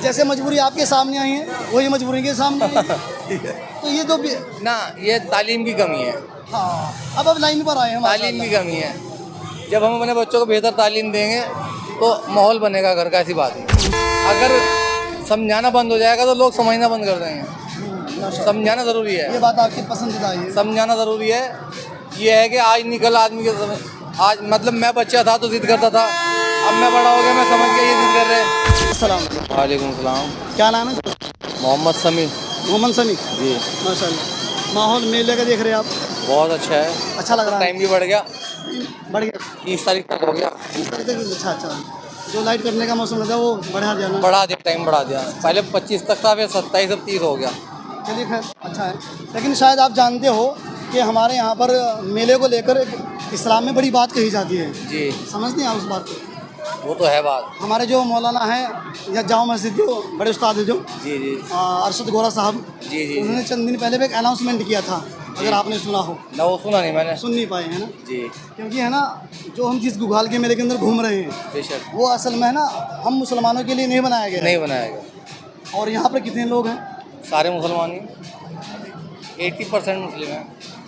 जैसे मजबूरी आपके सामने आई है वही मजबूरी के सामने आई है। तो ये तो ना, ये तालीम की कमी है। हाँ, अब लाइन पर आए हैं तालीम की कमी है। जब हम अपने बच्चों को बेहतर तालीम देंगे तो माहौल बनेगा घर का, ऐसी बात नहीं। अगर समझाना बंद हो जाएगा तो लोग समझना बंद कर देंगे। समझाना ज़रूरी है। ये बात आपकी पसंदीदा है। समझाना ज़रूरी है। ये है कि आज निकल आदमी के समय, आज मतलब मैं बच्चा था तो जिद करता था, अब मैं बड़ा हो गया, मैं समझ गया ये जिद कर रहे हैं। अस्सलाम वालेकुम सलाम। क्या नाम है? मोहम्मद समी। मोहम्मद समी। जी, माशाल्लाह। माहौल मेले का देख रहे हैं आप, बहुत अच्छा है। अच्छा लग रहा है? टाइम भी बढ़ गया, बढ़ गया? 30 तारीख तक हो गया। अच्छा। जो लाइट करने का मौसम था वो बढ़ा दिया ना? बढ़ा दिया, टाइम बढ़ा दिया। पहले 25 तक था, फिर 27 अब 30 हो गया। चलिए खैर, अच्छा है। लेकिन शायद आप जानते हो कि हमारे यहाँ पर मेले को लेकर इस्लाम में बड़ी बात कही जाती है। जी, समझते हैं आप उस बात को? वो तो है बात। हमारे जो मौलाना हैं या जामा मस्जिद के बड़े उस्ताद हैं जो जी जी अरशद गोरा साहब, जी जी उन्होंने चंद दिन पहले भी एक अनाउंसमेंट किया था, अगर आपने सुना हो। ना, वो सुना नहीं मैंने। सुन नहीं पाए हैं ना? जी, क्योंकि है ना, जो हम जिस गुगाल के मेले के अंदर घूम रहे हैं बेशक वो असल में है ना हम मुसलमानों के लिए नहीं बनाया गया है। नहीं बनाया गया। और यहाँ पर कितने लोग हैं? सारे मुसलमान ही, 80% मुस्लिम हैं।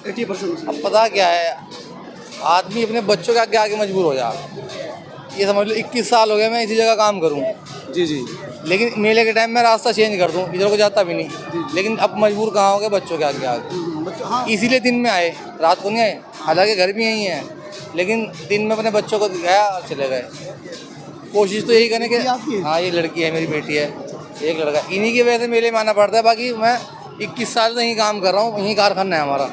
80%। अब पता क्या है, आदमी अपने बच्चों के आगे आगे मजबूर हो जाए। ये समझ लो 21 साल हो गए मैं इसी जगह काम करूँ, जी जी। लेकिन मेले के टाइम में रास्ता चेंज कर दूँ, इधर को जाता भी नहीं। लेकिन अब मजबूर कहाँ हो गए, बच्चों के आगे आगे। बच्चों, हाँ। इसीलिए दिन में आए, रात को नहीं आए। हालांकि घर भी यही है, लेकिन दिन में अपने बच्चों को दिखाया और चले गए। कोशिश तो यही करें कि ये आपकी है? हाँ, ये लड़की है, मेरी बेटी है, एक लड़का। इन्हीं की वजह से मेले में आना पड़ता है। बाकी मैं 21 साल से यहीं काम कर रहा हूँ, यहीं कारखाना है हमारा।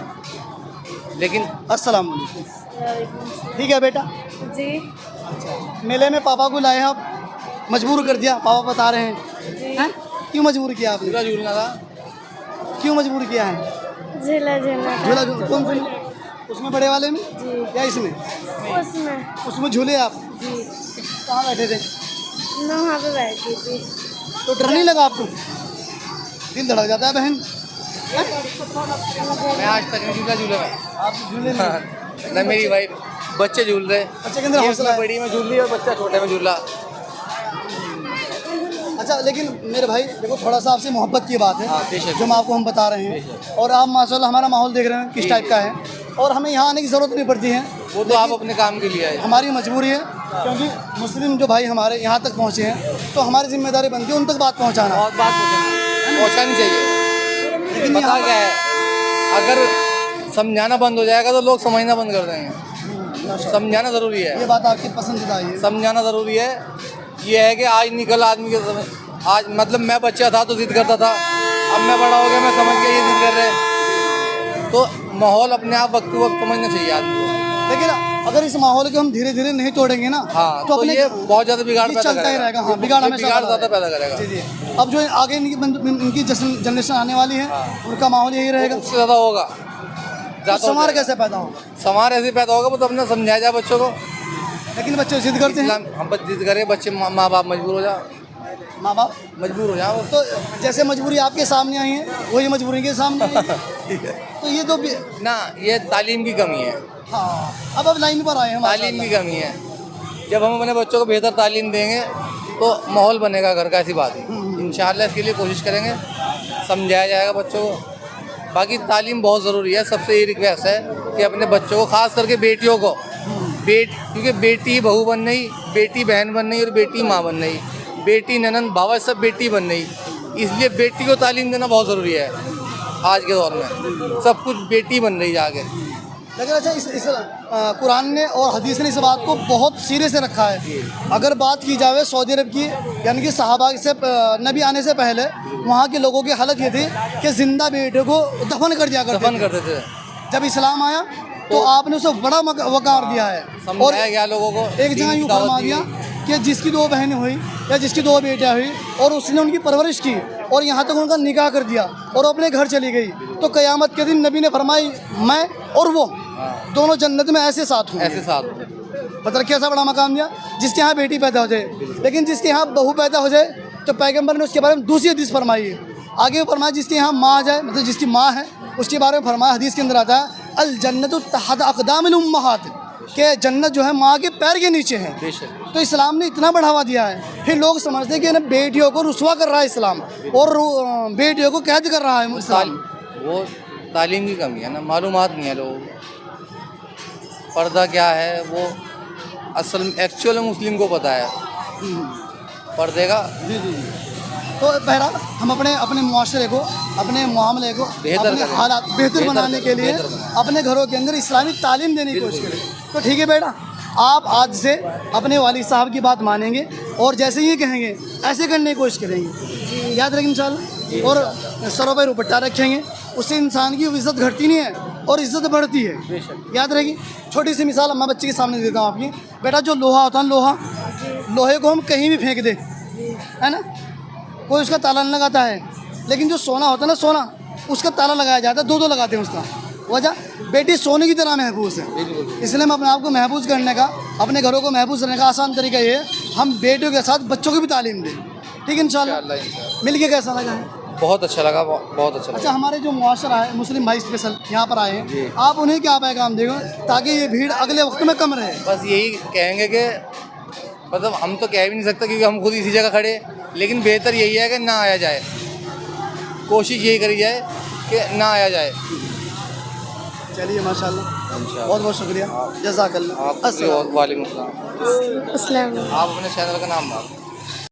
लेकिन अस्सलाम वालेकुम। ठीक है बेटा जी मेले में पापा को लाए आप, मजबूर कर दिया, पापा बता रहे हैं। हैं? क्यों मजबूर किया आपने? झूला झूलना था। क्यों मजबूर किया है? झूला झूला झूला कौन सा? उसमें बड़े वाले में जी या इसमें? उसमें उसमें झूले आप जी कहाँ बैठे थे? मैं वहाँ पे बैठी थी। तो डर नहीं लगा आपको? दिल धड़क जाता है बहन। मैं आज तक नहीं झूला झूले में। आप झूले में? न मेरी वाइफ, बच्चे झूल रहे। बच्चे के अंदर हौसला है। बड़ी में झूल रही है और बच्चा छोटे में झूला। अच्छा, लेकिन मेरे भाई देखो, थोड़ा सा आपसे मोहब्बत की बात हाँ, है बेशक। जो आपको हम बता रहे हैं। और आप माशाल्लाह हमारा माहौल देख रहे हैं किस टाइप का है, और हमें यहाँ आने की ज़रूरत नहीं पड़ती है। वो तो आप अपने काम के लिए आए। हमारी मजबूरी है, क्योंकि मुस्लिम जो भाई हमारे यहाँ तक पहुँचे हैं, तो हमारी जिम्मेदारी बनती है उन तक बात पहुँचाना। बहुत बात पहुँचानी चाहिए। लेकिन पता यहाँ क्या है, अगर समझाना बंद हो जाएगा तो लोग समझना बंद कर देंगे। समझाना ज़रूरी है। ये बात आपकी पसंदीदा है। समझाना ज़रूरी है। ये है कि आज निकल आदमी के समय, आज मतलब मैं बच्चा था तो जिद करता था, अब मैं बड़ा हो गया, मैं समझ गया ये जिद कर रहे हैं। तो माहौल अपने आप वक्त समझना चाहिए आदमी को। लेकिन अगर इस माहौल को हम धीरे धीरे नहीं तोड़ेंगे ना, हाँ, तो अपने ये बहुत ज़्यादा बिगाड़ पैदा चलता ही रहेगा। हाँ, बिगाड़ हमेशा ज़्यादा पैदा करेगा। जी जी। अब जो आगे इनकी जनरेशन आने वाली है, उनका माहौल यही रहेगा। उससे ज़्यादा होगा। तो समार कैसे पैदा होगा? समार ऐसे पैदा होगा, वो तो अपने समझाया जाए बच्चों को। लेकिन बच्चे जिद करते हैं। हम बच्चे जिद करें, बच्चे माँ बाप मजबूर हो जाओ, माँ बाप मजबूर हो जाओ। तो जैसे मजबूरी आपके सामने आई है वही मजबूरी के सामने आई है। तो ये तो ना, ये तालीम की कमी है। हाँ, अब लाइन पर आए हैं। तालीम की कमी है। जब हम अपने बच्चों को बेहतर तालीम देंगे तो माहौल बनेगा घर का, ऐसी बात है। इंशाअल्लाह इसके लिए कोशिश करेंगे, समझाया जाएगा बच्चों को। बाकी तालीम बहुत ज़रूरी है। सबसे ये रिक्वेस्ट है कि अपने बच्चों को, ख़ास करके बेटियों को, क्योंकि बेटी बहू बन रही, बेटी बहन बन रही और बेटी माँ बन रही, बेटी ननंद भावा सब बेटी बन रही। इसलिए बेटी को तालीम देना बहुत ज़रूरी है। आज के दौर में सब कुछ बेटी बन रही है आगे। लेकिन अच्छा, इस कुरान ने और हदीस ने इस बात को बहुत सिरे से रखा है। अगर बात की जाए सऊदी अरब की, यानी कि सहाबा से नबी आने से पहले वहाँ के लोगों की हालत ये थी कि जिंदा बेटे को दफन कर दिया करते थे। जब इस्लाम आया तो आपने उसे बड़ा वकार दिया है और क्या लोगों को एक जगह यूँ फरमा दिया कि जिसकी 2 बहनें हुई या जिसकी 2 बेटियाँ हुई और उसने उनकी परवरिश की और यहाँ तक उनका निकाह कर दिया और अपने घर चली गई, तो क़यामत के दिन नबी ने फरमाई मैं और वो दोनों जन्नत में ऐसे साथ हूँ। ऐसे साथ मतलब कैसा बड़ा मकाम दिया। जिसके यहाँ बेटी पैदा हो जाए, लेकिन जिसके यहाँ बहू पैदा हो जाए तो पैगम्बर ने उसके बारे में दूसरी हदीस फरमाई है। आगे फरमाया जिसके यहाँ माँ आ जाए, मतलब जिसकी माँ है, उसके बारे में फरमाया, हदीस के अंदर आता है अल जन्नतु तहत अक़दामिल उम्महात, कि जन्नत जो है माँ के पैर के नीचे है। बेशक तो इस्लाम ने इतना बढ़ावा दिया है, फिर लोग समझते हैं कि ना बेटियों को रुसवा कर रहा है इस्लाम, और बेटियों को कैद कर रहा है इस्लाम। वो तालीम की कमी है ना, मालूमात नहीं है लोगों को। पर्दा क्या है वो असल एक्चुअल मुस्लिम को पता है पर्दे का। जी जी जी। तो बहरहाल हम अपने मुआशरे को, अपने मामले को, बेहतर अपने करें। हालात बेहतर बनाने के लिए बेहतर बनाएं। अपने घरों के अंदर इस्लामी तालीम देने की कोशिश करें। तो ठीक है बेटा, आप आज से अपने वालिद साहब की बात मानेंगे और जैसे ये कहेंगे ऐसे करने की कोशिश करेंगे, याद रखें इंशाल्लाह। और सरों पर दुपट्टा रखेंगे, उससे इंसान की इज़्ज़त घटती नहीं है और इज़्ज़त बढ़ती है। याद रहेगी। छोटी सी मिसाल मैं बच्चे के सामने देता हूँ आपकी। बेटा जो लोहा होता है, लोहे को हम कहीं भी फेंक दें, है ना, कोई उसका ताला नहीं लगाता है, लेकिन जो सोना होता है ना, सोना उसका ताला लगाया जाता है, दो लगाते हैं उसका। वजह बेटी सोने की तरह महफूज है, इसलिए हम अपने आप को महफूज करने का, अपने घरों को महफूज करने का आसान तरीका ये है, हम बेटियों के साथ बच्चों को भी तालीम दें। ठीक है इंशाल्लाह। मिल के कैसा लगा है? बहुत अच्छा लगा, बहुत अच्छा अच्छा, लगा। हमारे जो मुआशरा है, मुस्लिम भाई स्पेशल यहाँ पर आए हैं, आप उन्हें क्या पैगाम देंगे ताकि ये भीड़ अगले वक्त में कम रहे? बस यही कहेंगे कि मतलब हम तो कह भी नहीं सकते क्योंकि हम खुद इसी जगह खड़े, लेकिन बेहतर यही है कि ना आया जाए, कोशिश यही करी जाए कि ना आया जाए। चलिए माशाल्लाह, बहुत बहुत शुक्रिया, जज़ाकल्लाह। आप वालेकुम अस्सलाम। अस्सलाम वालेकुम। आप अपने चैनल का नाम बताओ।